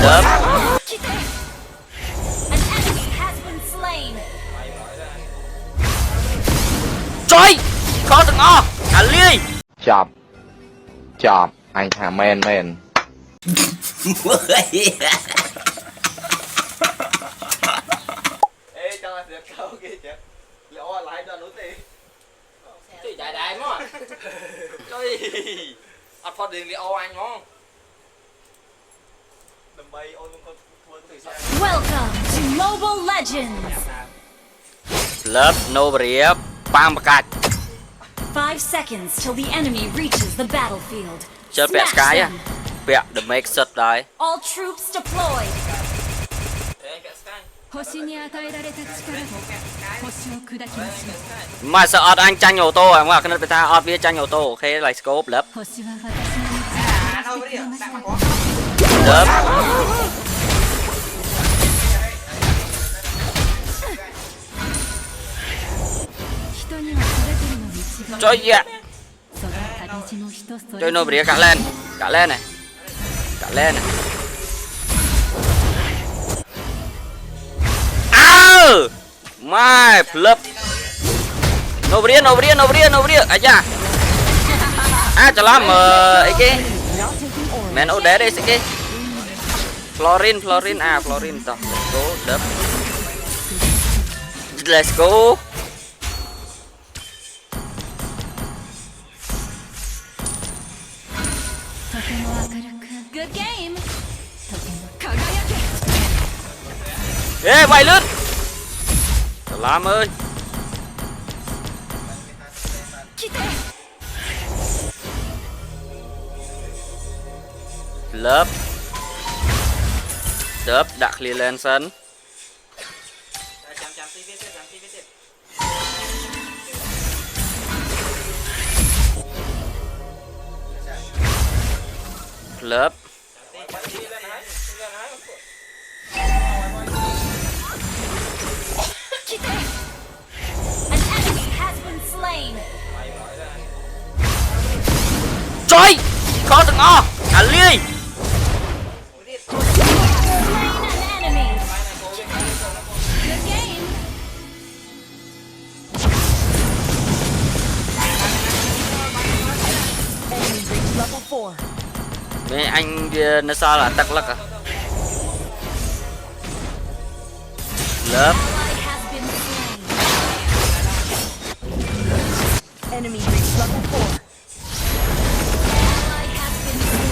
đớp trời khó từng o à ly chọc chọc anh thả men men chạy đại mà trời ăn phật điện đi ô anh ngon Welcome to Mobile Legends. lớp nô bria pam cạch 5 seconds till the enemy reaches the battlefield. chơi bẹt Smash cái á them. bẹt the make shot đấy All troops deployed. 星に与えられた力と星を砕きましょう mà sợ ọt anh tranh ô tô à mà cái này phải ta ọt bia tranh ô tô ok lại scope lớp 星は私の道を照らしてくれました lớp 人にはそれぞれの道が chơi gì ạ その形も人それ chơi ぞ nô れ bria cả lên này cả lên này à mai lớp nô bria aja à cho làm ấy cái mẹ nó đế đây sẽ cái Florin à Florin tao go đớp let's go とても明るく Good game. とても輝け ê bay lướt làm ơi lớp đớp đặt liền lên sân lớp An enemy has been slain. trời khó từng o à ly Slain an enemy. Good game. mẹ anh nó sao là tắc lắc à lớp Ally has been slain. Enemy reached level 4. Ally has been slain.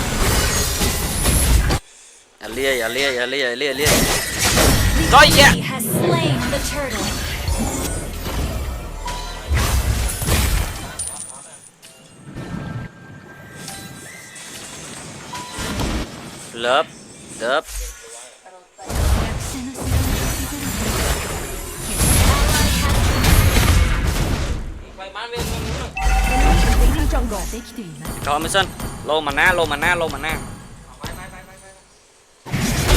à lia trời yeah He has slain the turtle. lớp đớp できています cho mới sân lô mà na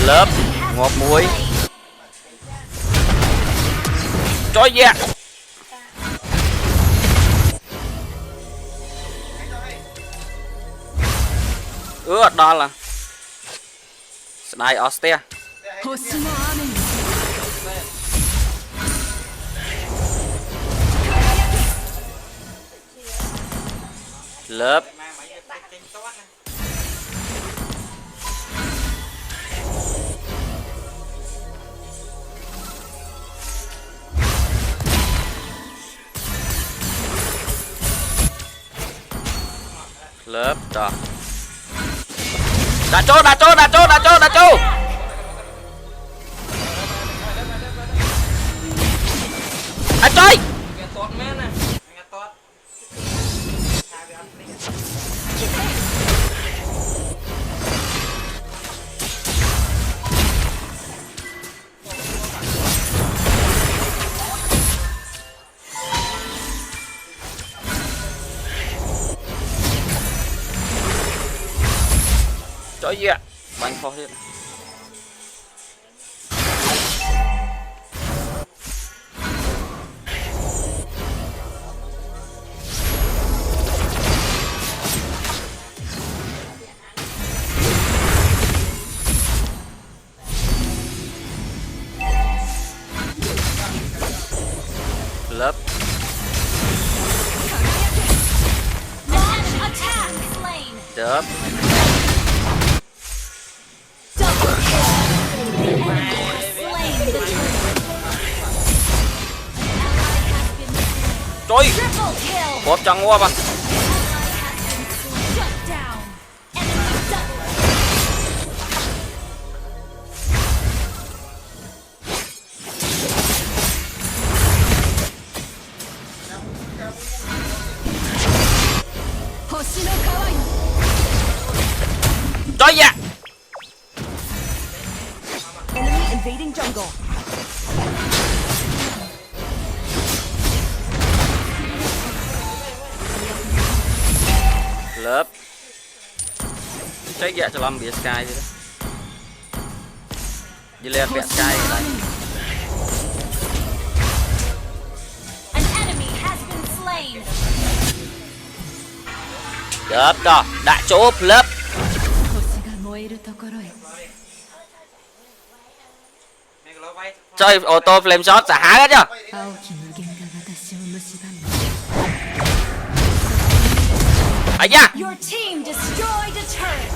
lớp ngọt muối trời yeah đó là Sky Ostia 星の雨に lớp lớp rồi đá chô à chơi trời gì ạ bánh khó hết chớp Double kill. The enemy has slain the turtle. trời Triple kill. bóp chẳng qua mà Shut down. Enemy double. Hoshi no Kawai. trời dạ Enemy invading jungle. lớp check dạ cho làm bia sky đi đó đi lên bia sky này An enemy has been slain. chớp đó đã chỗ lớp 星が燃えるところへ chơi ô tô flame shot xả há hết chưa 青き無限が私を蝕む à da Your team destroyed a turret.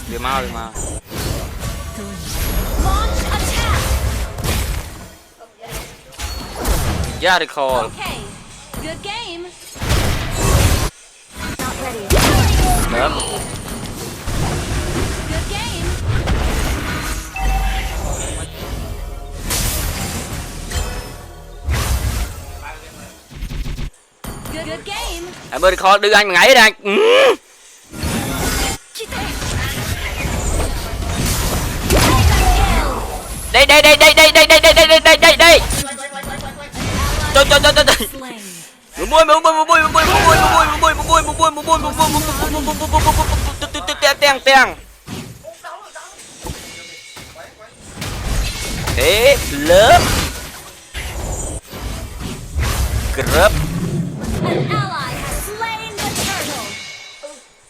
đi mau đi mau Launch attack. yeah recall Okay. Good game. Not ready. lớp Good game. Good game. em ơi recall đưa anh mà ngáy đây anh đây đây đây đây đây đây đây đây đây đây đây đây trời trời trời trời Slain. thế lớp group An ally has slain the turtle.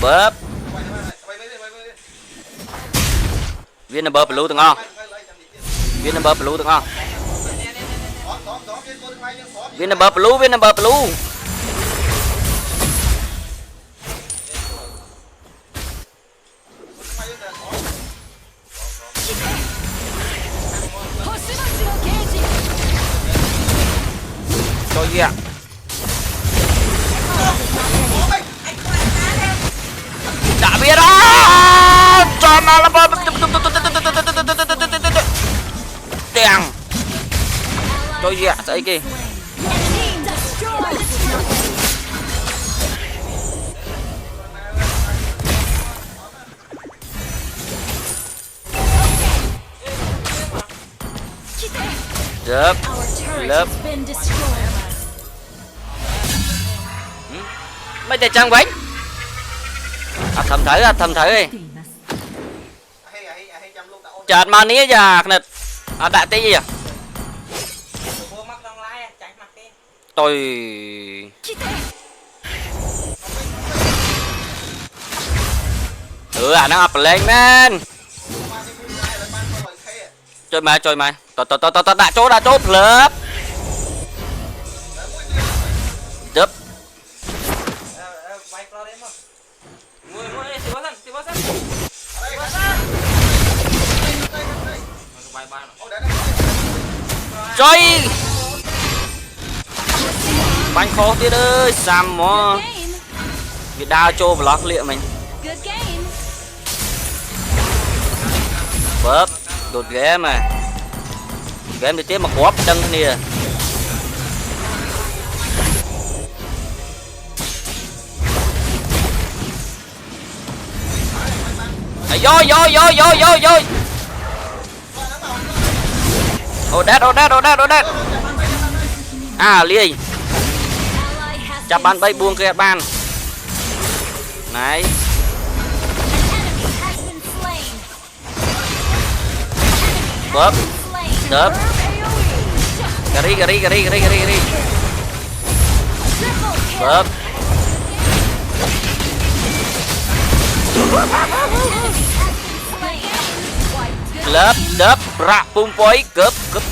bóp viên number blue từng ngon viên number blue từng ngon viên number blue cho gì ạ đã biết đó cho mà là tiền cho gì ạ thấy kì Team destroyed the turtle. chớp Our turret Love. has been destroyed. mấy tay trăng bánh thầm thử đi ています chợt mà ní giờ nè đã tí gì à tôi nó up lên man chơi mày đã chỗ lớp chớp chơi bánh khó tiết ơi xăm mò Game. bị đao trô block liệu mình Good game. bóp đột ghé mà game thì tiếp mà khóp chân nè vô ô đét à liền Ally has chắp been ban bay slain. buông kia ban này Enemy has been slain. bóp Slain. đớp AoE. gari Triple kill. bóp lớp đớp rạ bung bói cướp cướp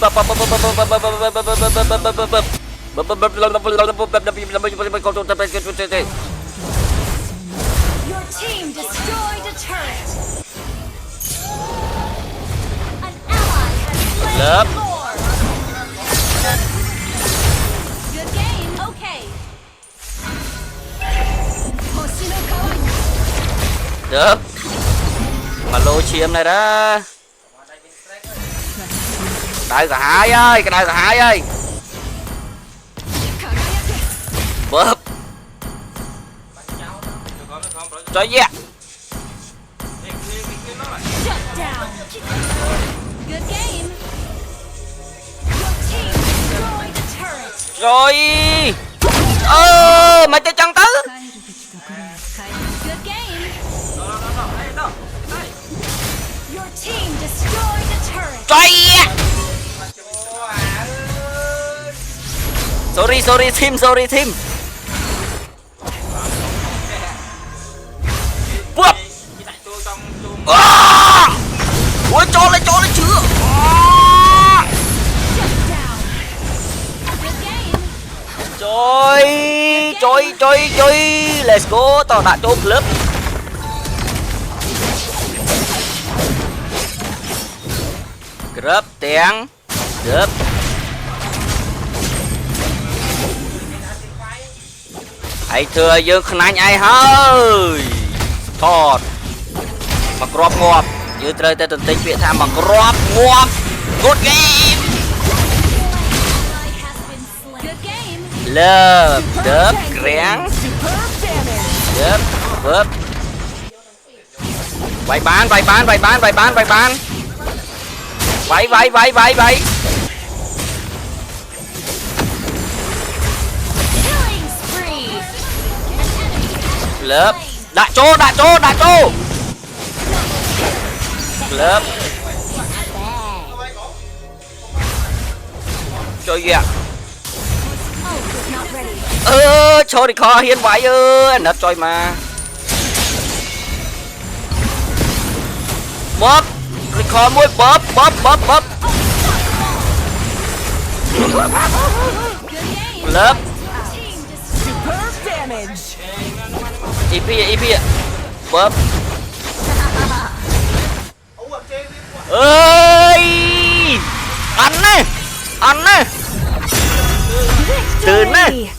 Your team destroyed a turret. An ally has slain Lớp. the Lord. Good game. Okay. 星の川に đớp mà lô chiêm này đó đại cả hai ơi cái đại cả hai ơi 輝け bóp cho yeah Shut down. Good game. Your team destroyed a turret. rồi mày chơi chân tứ 帰るべきところへ帰る Good game. Your team destroyed a turret. cho yeah sorry team bóp ôi cho lên chưa Shut down. Good game. Trời let's go tao đã cho club grab tiếng grab hãy thưa dương khăn anh ai hơi thọt mà crop ngọt như trời tây tuần tinh viện tham mà crop ngọt good game Ally has been slain. Good game. love đớp ráng Superb damage. đớp vớp vay bán vậy Killing spree. lớp đã trô lớp cho dạ Ult is not ready. cho đi kho hiên vậy anh đã chơi mà bóp đi kho mũi bóp Good game. lớp Team destroyed. Superb damage. EP bóp ơi anh nè từ nè